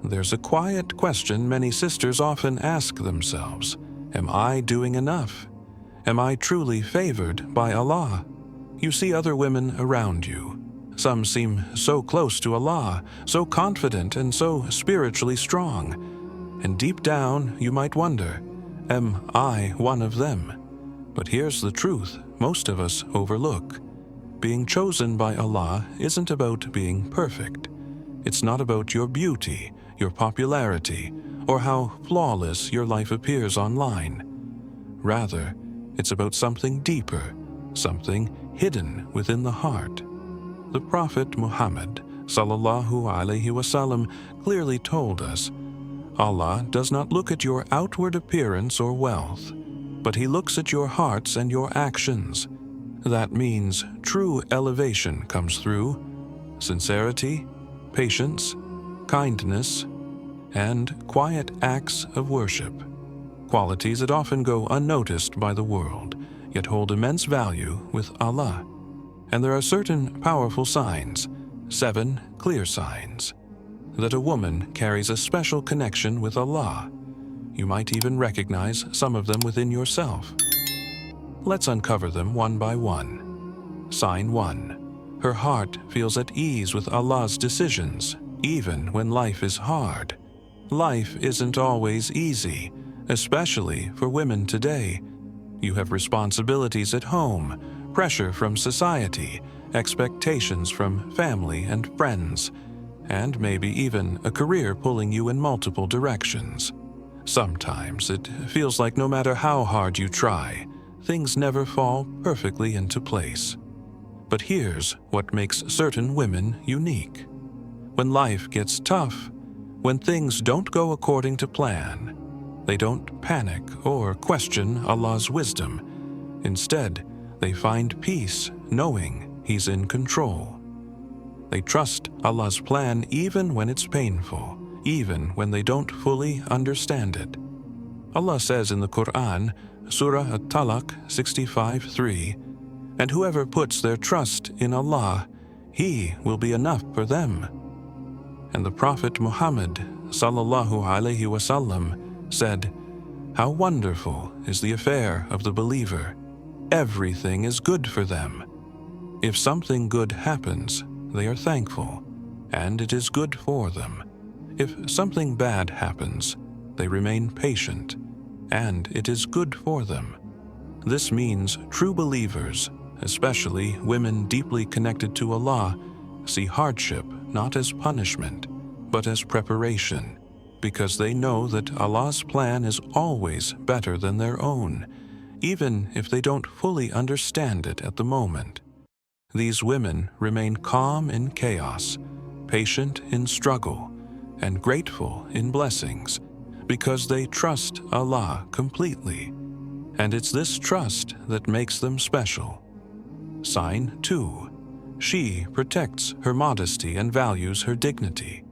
there's a quiet question many sisters often ask themselves. Am I doing enough? Am I truly favored by Allah? You see other women around you. Some seem so close to Allah, so confident and so spiritually strong. And deep down, you might wonder, am I one of them? But here's the truth most of us overlook. Being chosen by Allah isn't about being perfect. It's not about your beauty, your popularity, or how flawless your life appears online. Rather, it's about something deeper, something hidden within the heart. The Prophet Muhammad sallallahu alaihi wasallam clearly told us, Allah does not look at your outward appearance or wealth, but He looks at your hearts and your actions. That means true elevation comes through sincerity, patience, kindness, and quiet acts of worship, qualities that often go unnoticed by the world, yet hold immense value with Allah. And there are certain powerful signs, 7 clear signs, that a woman carries a special connection with Allah. You might even recognize some of them within yourself. Let's uncover them one by one. Sign 1. Her heart feels at ease with Allah's decisions, even when life is hard. Life isn't always easy, especially for women today. You have responsibilities at home, pressure from society, expectations from family and friends, and maybe even a career pulling you in multiple directions. Sometimes it feels like no matter how hard you try, things never fall perfectly into place. But here's what makes certain women unique. When life gets tough, when things don't go according to plan, they don't panic or question Allah's wisdom. Instead, they find peace knowing He's in control. They trust Allah's plan even when it's painful, even when they don't fully understand it. Allah says in the Quran, Surah At-Talaq 65:3, "And whoever puts their trust in Allah, He will be enough for them." And the Prophet Muhammad sallallahu alaihi wasallam said, "How wonderful is the affair of the believer. Everything is good for them. If something good happens, they are thankful, and it is good for them. If something bad happens, they remain patient, and it is good for them." This means true believers, especially women deeply connected to Allah, see hardship not as punishment, but as preparation, because they know that Allah's plan is always better than their own, even if they don't fully understand it at the moment. These women remain calm in chaos, patient in struggle, and grateful in blessings, because they trust Allah completely. And it's this trust that makes them special. Sign 2. She protects her modesty and values her dignity.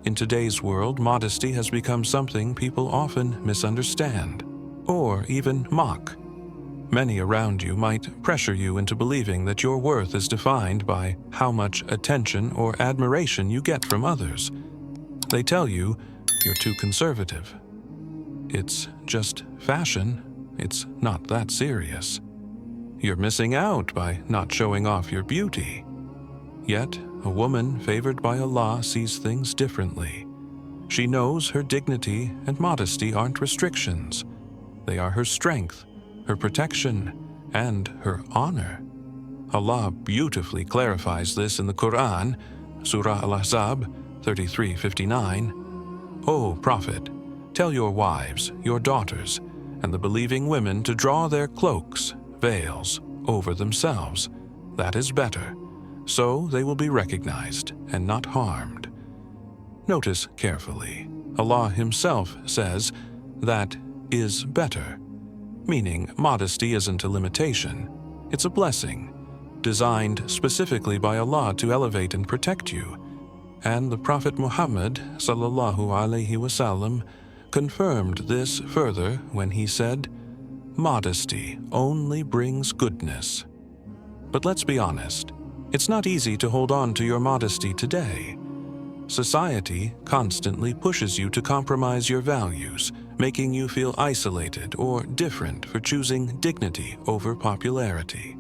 In today's world, modesty has become something people often misunderstand, or even mock. Many around you might pressure you into believing that your worth is defined by how much attention or admiration you get from others. They tell you you're too conservative. It's just fashion. It's not that serious. You're missing out by not showing off your beauty. Yet, a woman favored by Allah sees things differently. She knows her dignity and modesty aren't restrictions. They are her strength, her protection, and her honor. Allah beautifully clarifies this in the Quran, Surah Al-Ahzab 33:59. "O Prophet, tell your wives, your daughters, and the believing women to draw their cloaks, veils, over themselves. That is better. So they will be recognized and not harmed." Notice carefully. Allah Himself says that is better, meaning modesty isn't a limitation. It's a blessing, designed specifically by Allah to elevate and protect you. And the Prophet Muhammad sallallahu alaihi wasallam confirmed this further when he said, "Modesty only brings goodness." But let's be honest, it's not easy to hold on to your modesty today. Society constantly pushes you to compromise your values, making you feel isolated or different for choosing dignity over popularity.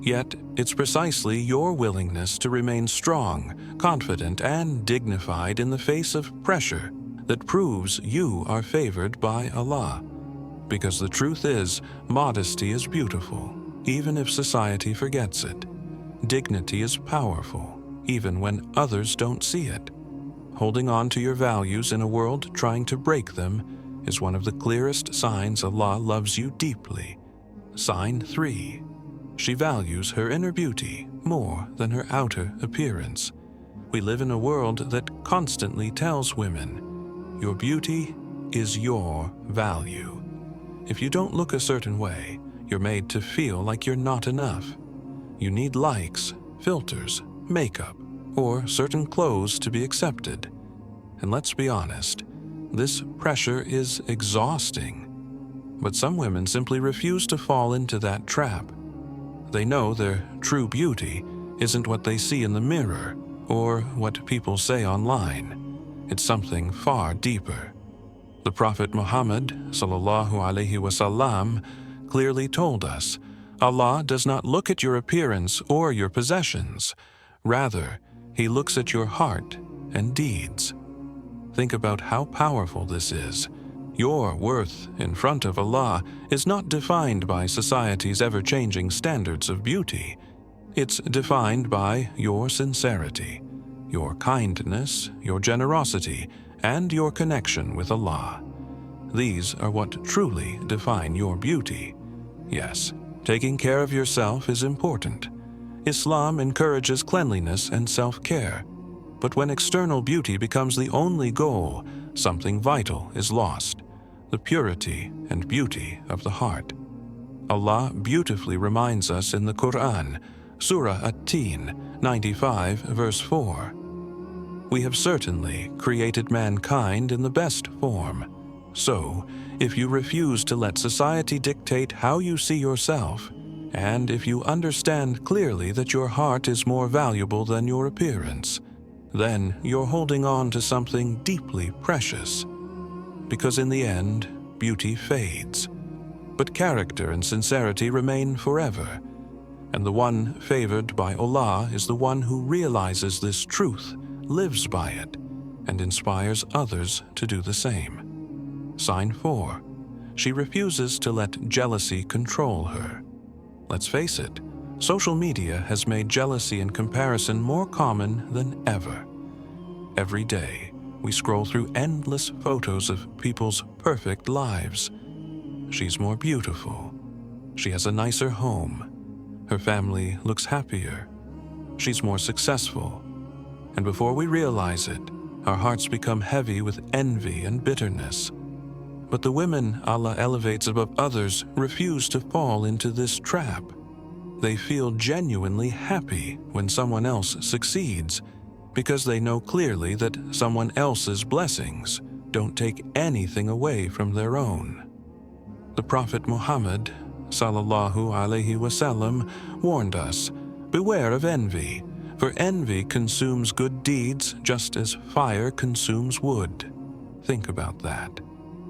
Yet, it's precisely your willingness to remain strong, confident, and dignified in the face of pressure that proves you are favored by Allah. Because the truth is, modesty is beautiful, even if society forgets it. Dignity is powerful, even when others don't see it. Holding on to your values in a world trying to break them is one of the clearest signs Allah loves you deeply. Sign 3. She values her inner beauty more than her outer appearance. We live in a world that constantly tells women, your beauty is your value. If you don't look a certain way, you're made to feel like you're not enough. You need likes, filters, makeup, or certain clothes to be accepted. And let's be honest, this pressure is exhausting. But some women simply refuse to fall into that trap. They know their true beauty isn't what they see in the mirror or what people say online. It's something far deeper. The Prophet Muhammad ﷺ clearly told us, Allah does not look at your appearance or your possessions. Rather, He looks at your heart and deeds. Think about how powerful this is. Your worth in front of Allah is not defined by society's ever-changing standards of beauty. It's defined by your sincerity, your kindness, your generosity, and your connection with Allah. These are what truly define your beauty. Yes, taking care of yourself is important. Islam encourages cleanliness and self-care. But when external beauty becomes the only goal, something vital is lost: the purity and beauty of the heart. Allah beautifully reminds us in the Quran, Surah At-Tin 95, verse 4. We have certainly created mankind in the best form. So, if you refuse to let society dictate how you see yourself, and if you understand clearly that your heart is more valuable than your appearance, then you're holding on to something deeply precious. Because in the end, beauty fades, but character and sincerity remain forever. And the one favored by Allah is the one who realizes this truth, lives by it, and inspires others to do the same. Sign 4. She refuses to let jealousy control her. Let's face it, social media has made jealousy and comparison more common than ever. Every day, we scroll through endless photos of people's perfect lives. She's more beautiful. She has a nicer home. Her family looks happier. She's more successful. And before we realize it, our hearts become heavy with envy and bitterness. But the women Allah elevates above others refuse to fall into this trap. They feel genuinely happy when someone else succeeds, because they know clearly that someone else's blessings don't take anything away from their own. The Prophet Muhammad ﷺ warned us, beware of envy, for envy consumes good deeds just as fire consumes wood. Think about that.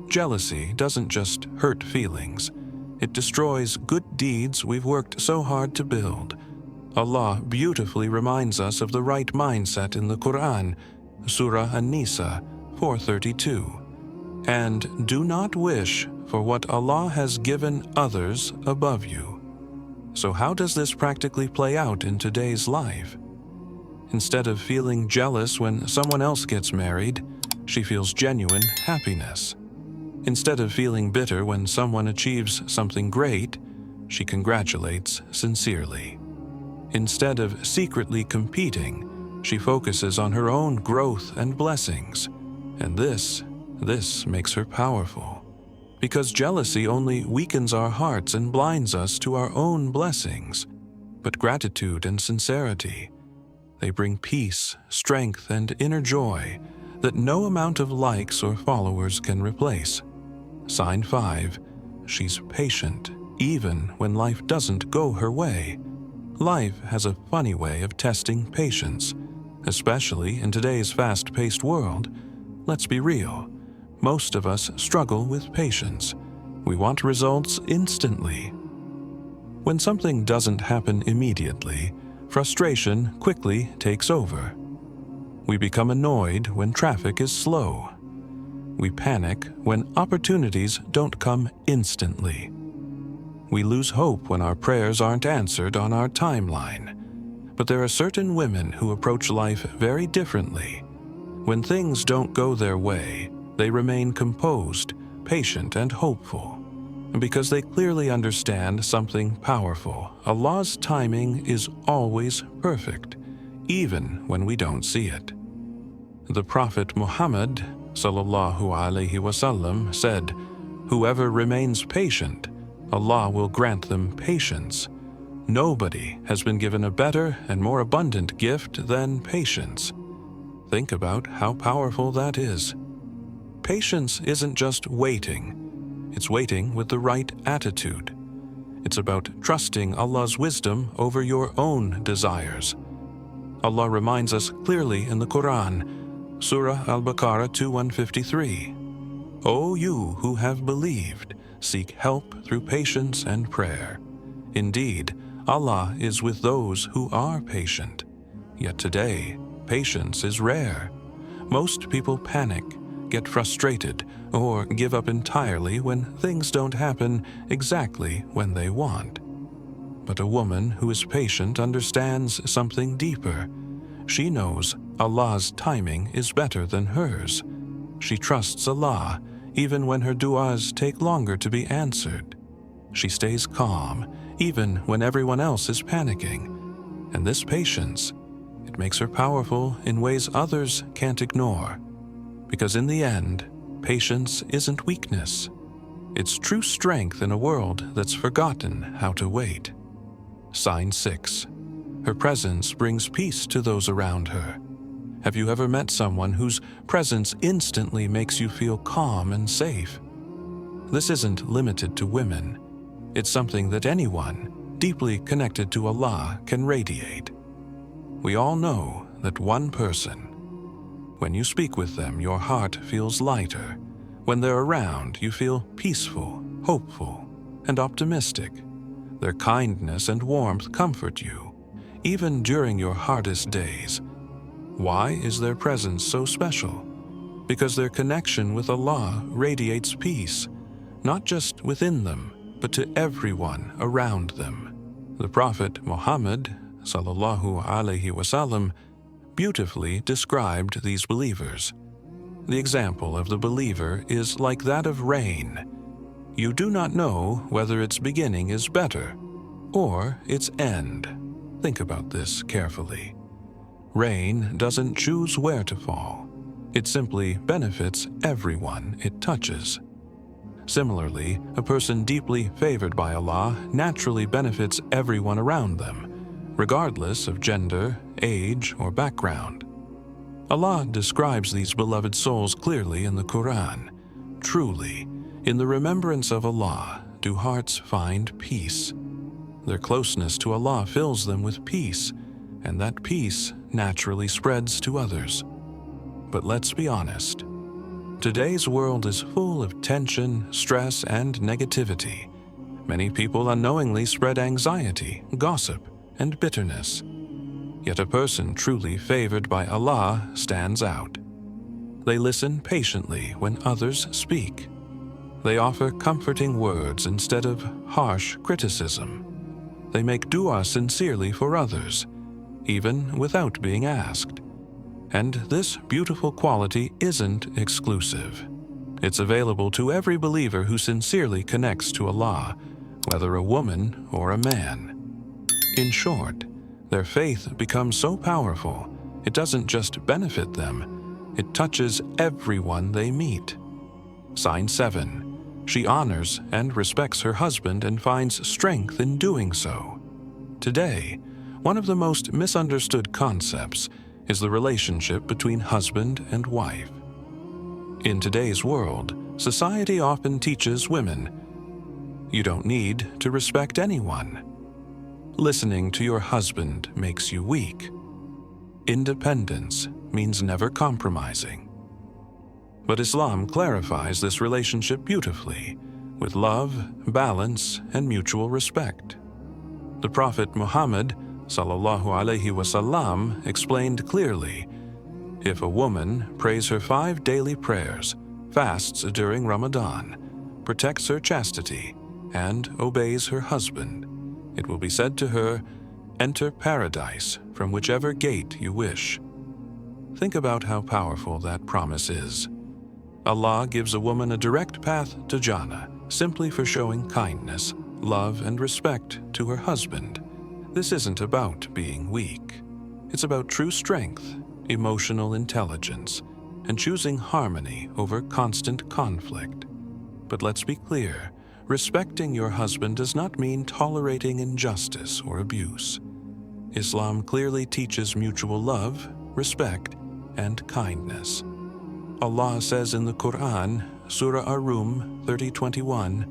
Jealousy doesn't just hurt feelings. It destroys good deeds we've worked so hard to build. Allah beautifully reminds us of the right mindset in the Quran, Surah An-Nisa 4:32. And do not wish for what Allah has given others above you. So how does this practically play out in today's life? Instead of feeling jealous when someone else gets married, she feels genuine happiness. Instead of feeling bitter when someone achieves something great, she congratulates sincerely. Instead of secretly competing, she focuses on her own growth and blessings. And this makes her powerful. Because jealousy only weakens our hearts and blinds us to our own blessings. But gratitude and sincerity, they bring peace, strength, and inner joy that no amount of likes or followers can replace. Sign 5. She's patient, even when life doesn't go her way. Life has a funny way of testing patience, Especially in today's fast-paced world, let's be real, most of us struggle with patience. We want results instantly. When something doesn't happen immediately, frustration quickly takes over. We become annoyed when traffic is slow. We panic when opportunities don't come instantly. We lose hope when our prayers aren't answered on our timeline. But there are certain women who approach life very differently. When things don't go their way, they remain composed, patient, and hopeful. Because they clearly understand something powerful. Allah's timing is always perfect, even when we don't see it. The Prophet Muhammad sallallahu alaihi wasallam said, "Whoever remains patient, Allah will grant them patience." Nobody has been given a better and more abundant gift than patience. Think about how powerful that is. Patience isn't just waiting. It's waiting with the right attitude. It's about trusting Allah's wisdom over your own desires. Allah reminds us clearly in the Quran, Surah Al-Baqarah 2:153, "O you who have believed, seek help through patience and prayer. Indeed, Allah is with those who are patient." Yet today, patience is rare. Most people panic, get frustrated, or give up entirely when things don't happen exactly when they want. But a woman who is patient understands something deeper. She knows Allah's timing is better than hers. She trusts Allah even when her du'as take longer to be answered. She stays calm even when everyone else is panicking. And this patience, it makes her powerful in ways others can't ignore. Because in the end, patience isn't weakness. It's true strength in a world that's forgotten how to wait. Sign 6. Her presence brings peace to those around her. Have you ever met someone whose presence instantly makes you feel calm and safe? This isn't limited to women. It's something that anyone deeply connected to Allah can radiate. We all know that one person. When you speak with them, your heart feels lighter. When they're around, you feel peaceful, hopeful, and optimistic. Their kindness and warmth comfort you, even during your hardest days. Why is their presence so special? Because their connection with Allah radiates peace, not just within them, but to everyone around them. The Prophet Muhammad sallallahu alaihi wasallam beautifully described these believers. The example of the believer is like that of rain. You do not know whether its beginning is better or its end. Think about this carefully. Rain doesn't choose where to fall. It simply benefits everyone it touches. Similarly, a person deeply favored by Allah naturally benefits everyone around them, regardless of gender, age, or background. Allah describes these beloved souls clearly in the Quran. Truly, in the remembrance of Allah do hearts find peace. Their closeness to Allah fills them with peace, and that peace naturally spreads to others. But let's be honest. Today's world is full of tension, stress, and negativity. Many people unknowingly spread anxiety, gossip, and bitterness. Yet a person truly favored by Allah stands out. They listen patiently when others speak. They offer comforting words instead of harsh criticism. They make dua sincerely for others, even without being asked. And this beautiful quality isn't exclusive. It's available to every believer who sincerely connects to Allah, whether a woman or a man. In short, their faith becomes so powerful, it doesn't just benefit them, it touches everyone they meet. Sign 7. She honors and respects her husband and finds strength in doing so. Today, one of the most misunderstood concepts is the relationship between husband and wife. In today's world, society often teaches women, you don't need to respect anyone. Listening to your husband makes you weak. Independence means never compromising. But Islam clarifies this relationship beautifully, with love, balance, and mutual respect. The Prophet Muhammad ﷺ explained clearly, if a woman prays her 5 daily prayers, fasts during Ramadan, protects her chastity, and obeys her husband, it will be said to her, enter paradise from whichever gate you wish. Think about how powerful that promise is. Allah gives a woman a direct path to Jannah simply for showing kindness, love, and respect to her husband. This isn't about being weak. It's about true strength, emotional intelligence, and choosing harmony over constant conflict. But let's be clear, respecting your husband does not mean tolerating injustice or abuse. Islam clearly teaches mutual love, respect, and kindness. Allah says in the Quran, Surah Ar-Rum 30:21,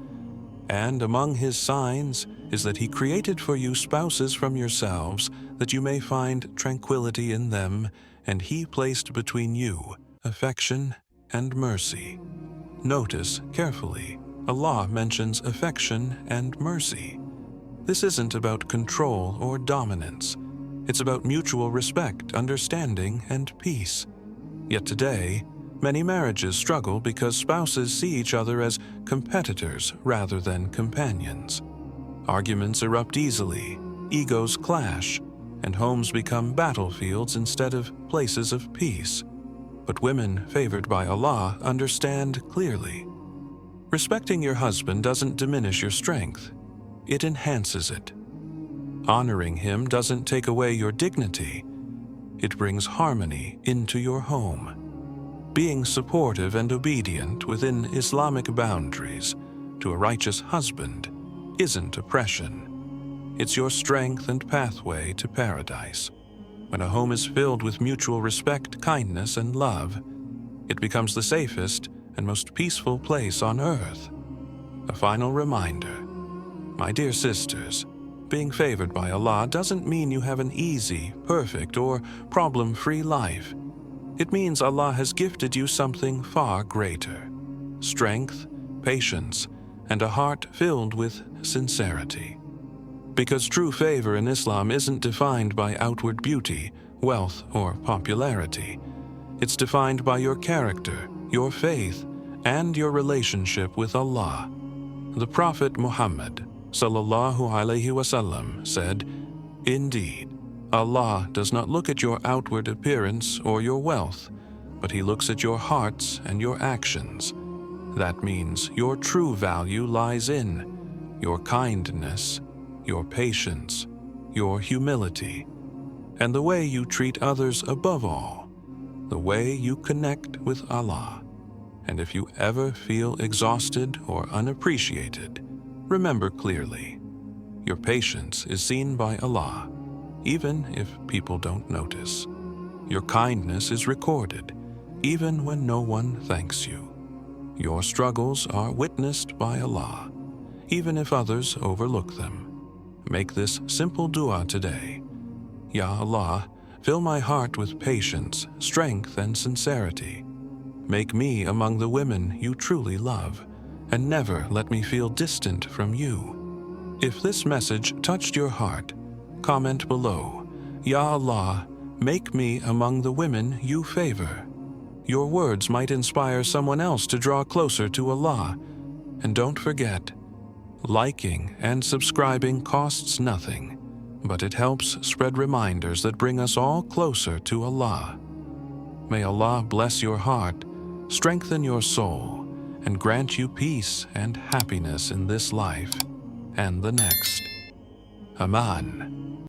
and among His signs is that He created for you spouses from yourselves, that you may find tranquility in them, and He placed between you affection and mercy. Notice carefully, Allah mentions affection and mercy. This isn't about control or dominance. It's about mutual respect, understanding, and peace. Yet today, many marriages struggle because spouses see each other as competitors rather than companions. Arguments erupt easily, egos clash, and homes become battlefields instead of places of peace. But women favored by Allah understand clearly. Respecting your husband doesn't diminish your strength. It enhances it. Honoring him doesn't take away your dignity. It brings harmony into your home. Being supportive and obedient within Islamic boundaries to a righteous husband isn't oppression. It's your strength and pathway to paradise. When a home is filled with mutual respect, kindness, and love, it becomes the safest and most peaceful place on earth. A final reminder, my dear sisters, being favored by Allah doesn't mean you have an easy, perfect, or problem-free life. It means Allah has gifted you something far greater: strength, patience, and a heart filled with sincerity. Because true favor in Islam isn't defined by outward beauty, wealth, or popularity. It's defined by your character, your faith, and your relationship with Allah. The Prophet Muhammad ﷺ said, indeed, Allah does not look at your outward appearance or your wealth, but He looks at your hearts and your actions. That means your true value lies in your kindness, your patience, your humility, and the way you treat others above all, the way you connect with Allah. And if you ever feel exhausted or unappreciated, remember clearly, your patience is seen by Allah, even if people don't notice. Your kindness is recorded, even when no one thanks you. Your struggles are witnessed by Allah, even if others overlook them. Make this simple dua today. Ya Allah, fill my heart with patience, strength, and sincerity. Make me among the women you truly love, and never let me feel distant from you. If this message touched your heart, comment below, Ya Allah, make me among the women you favor. Your words might inspire someone else to draw closer to Allah. And don't forget, liking and subscribing costs nothing, but it helps spread reminders that bring us all closer to Allah. May Allah bless your heart, strengthen your soul, and grant you peace and happiness in this life and the next. Aman.